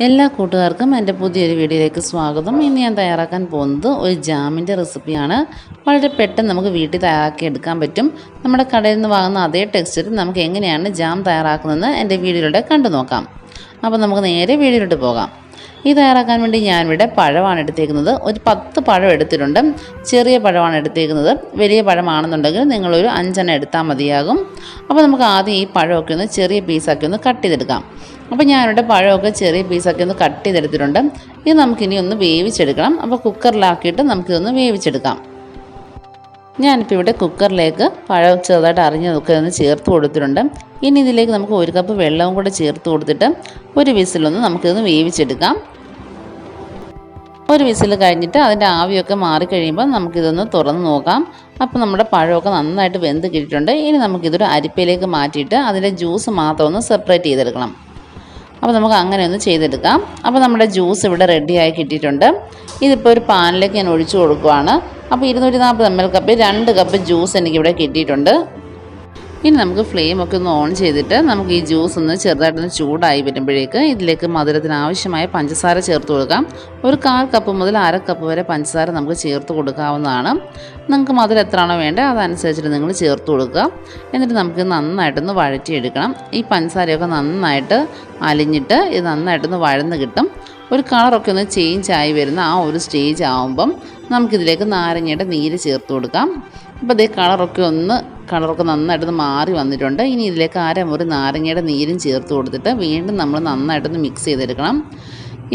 എല്ലാ കൂട്ടുകാർക്കും എൻ്റെ പുതിയൊരു വീഡിയോയിലേക്ക് സ്വാഗതം. ഇന്ന് ഞാൻ തയ്യാറാക്കാൻ പോകുന്നത് ഒരു ജാമിൻ്റെ റെസിപ്പിയാണ്. വളരെ പെട്ടെന്ന് നമുക്ക് വീട്ടിൽ തയ്യാറാക്കി എടുക്കാൻ പറ്റും. നമ്മുടെ കടയിൽ നിന്ന് വാങ്ങുന്ന അതേ ടെക്സ്ചറിൽ നമുക്ക് എങ്ങനെയാണ് ജാം തയ്യാറാക്കുന്നതെന്ന് എൻ്റെ വീഡിയോയിലൂടെ കണ്ടു നോക്കാം. അപ്പോൾ നമുക്ക് നേരെ വീഡിയോയിലോട്ട് പോകാം. ഇത് തയ്യാറാക്കാൻ വേണ്ടി ഞാനിവിടെ പഴമാണ് എടുത്തേക്കുന്നത്. ഒരു 10 പഴം എടുത്തിട്ടുണ്ട്. ചെറിയ പഴമാണ് എടുത്തേക്കുന്നത്. വലിയ പഴമാണെന്നുണ്ടെങ്കിൽ നിങ്ങളൊരു 5 എണ്ണം എടുത്താൽ മതിയാകും. അപ്പോൾ നമുക്ക് ആദ്യം ഈ പഴമൊക്കെ ഒന്ന് ചെറിയ പീസാക്കി ഒന്ന് കട്ട് ചെയ്തെടുക്കാം. അപ്പോൾ ഞാനിവിടെ പഴമൊക്കെ ചെറിയ പീസാക്കി ഒന്ന് കട്ട് ചെയ്തെടുത്തിട്ടുണ്ട്. ഇത് നമുക്കിനി ഒന്ന് വേവിച്ചെടുക്കണം. അപ്പോൾ കുക്കറിലാക്കിയിട്ട് നമുക്കിതൊന്ന് വേവിച്ചെടുക്കാം. ഞാനിപ്പോൾ ഇവിടെ കുക്കറിലേക്ക് പഴം ചെറുതായിട്ട് അരിഞ്ഞതൊക്കെ ഒന്ന് ചേർത്ത് കൊടുത്തിട്ടുണ്ട്. ഇനി ഇതിലേക്ക് നമുക്ക് 1 കപ്പ് വെള്ളവും കൂടെ ചേർത്ത് കൊടുത്തിട്ട് ഒരു വിസിലൊന്ന് നമുക്കിതൊന്ന് വേവിച്ചെടുക്കാം. ഒരു വിസിൽ കഴിഞ്ഞിട്ട് അതിൻ്റെ ആവിയൊക്കെ മാറിക്കഴിയുമ്പോൾ നമുക്കിതൊന്ന് തുറന്ന് നോക്കാം. അപ്പോൾ നമ്മുടെ പഴമൊക്കെ നന്നായിട്ട് വെന്ത് കിട്ടിയിട്ടുണ്ട്. ഇനി നമുക്കിതൊരു അരിപ്പയിലേക്ക് മാറ്റിയിട്ട് അതിൻ്റെ ജ്യൂസ് മാത്രം ഒന്ന് സെപ്പറേറ്റ് ചെയ്തെടുക്കണം. അപ്പോൾ നമുക്ക് അങ്ങനെ ഒന്ന് ചെയ്തെടുക്കാം. അപ്പോൾ നമ്മുടെ ജ്യൂസ് ഇവിടെ റെഡിയായി കിട്ടിയിട്ടുണ്ട്. ഇതിപ്പോൾ ഒരു പാനിലേക്ക് ഞാൻ ഒഴിച്ചു കൊടുക്കുകയാണ്. അപ്പോൾ 240 ml കപ്പ് 2 കപ്പ് ജ്യൂസ് എനിക്കിവിടെ കിട്ടിയിട്ടുണ്ട്. ഇനി നമുക്ക് ഫ്ലെയിമൊക്കെ ഒന്ന് ഓൺ ചെയ്തിട്ട് നമുക്ക് ഈ ജ്യൂസ് ഒന്ന് ചെറുതായിട്ടൊന്ന് ചൂടായി വരുമ്പോഴേക്ക് ഇതിലേക്ക് മധുരത്തിന് ആവശ്യമായ പഞ്ചസാര ചേർത്ത് കൊടുക്കാം. ഒരു 1/4 കപ്പ് മുതൽ 1/2 കപ്പ് വരെ പഞ്ചസാര നമുക്ക് ചേർത്ത് കൊടുക്കാവുന്നതാണ്. നിങ്ങൾക്ക് മധുരം എത്രയാണോ വേണ്ടത് അതനുസരിച്ചിട്ട് നിങ്ങൾ ചേർത്ത് കൊടുക്കുക. എന്നിട്ട് നമുക്ക് നന്നായിട്ടൊന്ന് വഴറ്റിയെടുക്കണം. ഈ പഞ്ചസാരയൊക്കെ നന്നായിട്ട് അലിഞ്ഞിട്ട് ഇത് നന്നായിട്ടൊന്ന് വഴന്ന് കിട്ടും. ഒരു കളറൊക്കെ ഒന്ന് ചേഞ്ച് ആയി വരുന്ന ആ ഒരു സ്റ്റേജ് ആകുമ്പം നമുക്കിതിലേക്ക് നാരങ്ങയുടെ നീര് ചേർത്ത് കൊടുക്കാം. അപ്പോൾ അതേ കളറൊക്കെ നന്നായിട്ടൊന്ന് മാറി വന്നിട്ടുണ്ട്. ഇനി ഇതിലേക്ക് 1/2 മുറി നാരങ്ങയുടെ നീരും ചേർത്ത് കൊടുത്തിട്ട് വീണ്ടും നമ്മൾ നന്നായിട്ടൊന്ന് മിക്സ് ചെയ്തെടുക്കണം.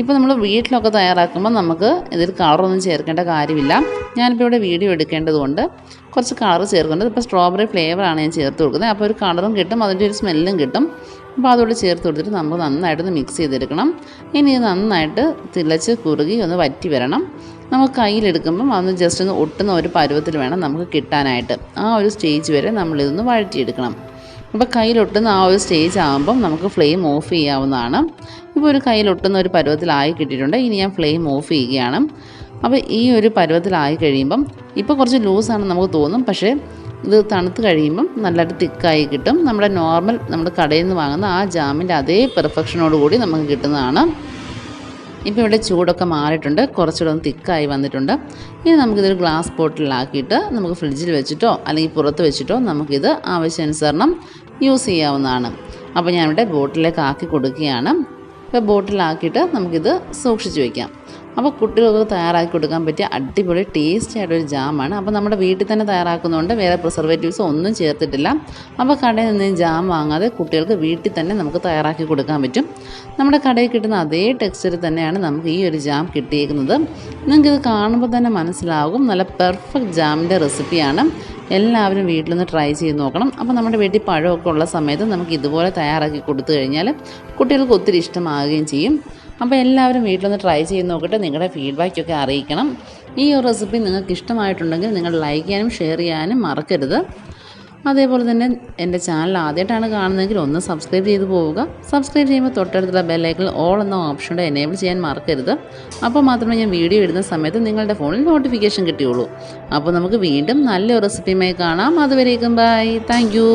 ഇപ്പോൾ നമ്മൾ വീട്ടിലൊക്കെ തയ്യാറാക്കുമ്പോൾ നമുക്ക് ഇതിൽ കളറൊന്നും ചേർക്കേണ്ട കാര്യമില്ല. ഞാനിപ്പോൾ ഇവിടെ വീഡിയോ എടുക്കേണ്ടതുകൊണ്ട് കുറച്ച് കളർ ചേർക്കേണ്ടത്. ഇപ്പോൾ സ്ട്രോബെറി ഫ്ലേവറാണ് ഞാൻ ചേർത്ത് കൊടുക്കുന്നത്. അപ്പോൾ ഒരു കളറും കിട്ടും, അതിൻ്റെ ഒരു സ്മെല്ലും കിട്ടും. അപ്പോൾ അതോടെ ചേർത്ത് കൊടുത്തിട്ട് നമുക്ക് നന്നായിട്ടൊന്ന് മിക്സ് ചെയ്തെടുക്കണം. ഇനി ഇത് നന്നായിട്ട് തിളച്ച് കുറുകി ഒന്ന് വറ്റി വരണം. നമുക്ക് കയ്യിലെടുക്കുമ്പം അതൊന്ന് ജസ്റ്റ് ഒന്ന് ഒട്ടുന്ന ഒരു പരുവത്തിൽ വേണം നമുക്ക് കിട്ടാനായിട്ട്. ആ ഒരു സ്റ്റേജ് വരെ നമ്മളിതൊന്ന് വഴറ്റിയെടുക്കണം. അപ്പോൾ കയ്യിലൊട്ടുന്ന ആ ഒരു സ്റ്റേജ് ആകുമ്പം നമുക്ക് ഫ്ലെയിം ഓഫ് ചെയ്യാവുന്നതാണ്. ഇപ്പോൾ ഒരു കയ്യിലൊട്ടുന്ന ഒരു പരുവത്തിലായി കിട്ടിയിട്ടുണ്ട്. ഇനി ഞാൻ ഫ്ലെയിം ഓഫ് ചെയ്യുകയാണ്. അപ്പോൾ ഈ ഒരു പരുവത്തിലായി കഴിയുമ്പം ഇപ്പോൾ കുറച്ച് ലൂസാണെന്ന് നമുക്ക് തോന്നും, പക്ഷേ ഇത് തണുത്ത് കഴിയുമ്പം നല്ലതായിട്ട് തിക്കായി കിട്ടും. നമ്മുടെ കടയിൽ നിന്ന് വാങ്ങുന്ന ആ ജാമിൻ്റെ അതേ പെർഫെക്ഷനോട് കൂടി നമുക്ക് കിട്ടുന്നതാണ്. ഇപ്പോൾ ഇവിടെ ചൂടൊക്കെ മാറിയിട്ടുണ്ട്, കുറച്ചുകൂടെ ഒന്ന് തിക്കായി വന്നിട്ടുണ്ട്. ഇനി നമുക്കിതൊരു ഗ്ലാസ് ബോട്ടിലാക്കിയിട്ട് നമുക്ക് ഫ്രിഡ്ജിൽ വെച്ചിട്ടോ അല്ലെങ്കിൽ പുറത്ത് വെച്ചിട്ടോ നമുക്കിത് ആവശ്യാനുസരണം യൂസ് ചെയ്യാവുന്നതാണ്. അപ്പോൾ ഞാനിവിടെ ബോട്ടിലേക്ക് ആക്കി കൊടുക്കുകയാണ്. ഇപ്പോൾ ബോട്ടിലാക്കിയിട്ട് നമുക്കിത് സൂക്ഷിച്ച് വയ്ക്കാം. അപ്പോൾ കുട്ടികൾക്ക് തയ്യാറാക്കി കൊടുക്കാൻ പറ്റിയ അടിപൊളി ടേസ്റ്റി ആയിട്ടൊരു ജാമാണ്. അപ്പോൾ നമ്മുടെ വീട്ടിൽ തന്നെ തയ്യാറാക്കുന്നതുകൊണ്ട് വേറെ പ്രിസർവേറ്റീവ്സ് ഒന്നും ചേർത്തിട്ടില്ല. അപ്പോൾ കടയിൽ നിന്ന് ജാം വാങ്ങാതെ കുട്ടികൾക്ക് വീട്ടിൽ തന്നെ നമുക്ക് തയ്യാറാക്കി കൊടുക്കാൻ പറ്റും. നമ്മുടെ കടയിൽ കിട്ടുന്ന അതേ ടെക്സ്ചറിൽ തന്നെയാണ് നമുക്ക് ഈ ഒരു ജാം കിട്ടിയേക്കുന്നത്. നിങ്ങൾക്കിത് കാണുമ്പോൾ തന്നെ മനസ്സിലാകും നല്ല പെർഫെക്റ്റ് ജാമിൻ്റെ റെസിപ്പിയാണ്. എല്ലാവരും വീട്ടിലൊന്ന് ട്രൈ ചെയ്ത് നോക്കണം. അപ്പോൾ നമ്മുടെ വീട്ടിൽ പഴമൊക്കെ ഉള്ള സമയത്ത് നമുക്ക് ഇതുപോലെ തയ്യാറാക്കി കൊടുത്തു കഴിഞ്ഞാൽ കുട്ടികൾക്ക് ഒത്തിരി ഇഷ്ടമാവുകയും ചെയ്യും. അപ്പോൾ എല്ലാവരും വീട്ടിലൊന്ന് ട്രൈ ചെയ്ത് നോക്കിയിട്ട് നിങ്ങളുടെ ഫീഡ്ബാക്കൊക്കെ അറിയിക്കണം. ഈ ഒരു റെസിപ്പി നിങ്ങൾക്ക് ഇഷ്ടമായിട്ടുണ്ടെങ്കിൽ നിങ്ങൾ ലൈക്ക് ചെയ്യാനും ഷെയർ ചെയ്യാനും മറക്കരുത്. അതേപോലെ തന്നെ എൻ്റെ ചാനൽ ആദ്യമായിട്ടാണ് കാണുന്നതെങ്കിൽ ഒന്ന് സബ്സ്ക്രൈബ് ചെയ്ത് പോവുക. സബ്സ്ക്രൈബ് ചെയ്യുമ്പോൾ തൊട്ടടുത്തുള്ള ബെല്ലൈക്കണിൽ ഓൾ എന്ന ഓപ്ഷൻ്റെ എനേബിൾ ചെയ്യാൻ മറക്കരുത്. അപ്പോൾ മാത്രമേ ഞാൻ വീഡിയോ ഇടുന്ന സമയത്ത് നിങ്ങളുടെ ഫോണിൽ നോട്ടിഫിക്കേഷൻ കിട്ടുകയുള്ളൂ. അപ്പോൾ നമുക്ക് വീണ്ടും നല്ലൊരു റെസിപ്പിയുമായി കാണാം. അതുവരേക്കും ബൈ. Thank you.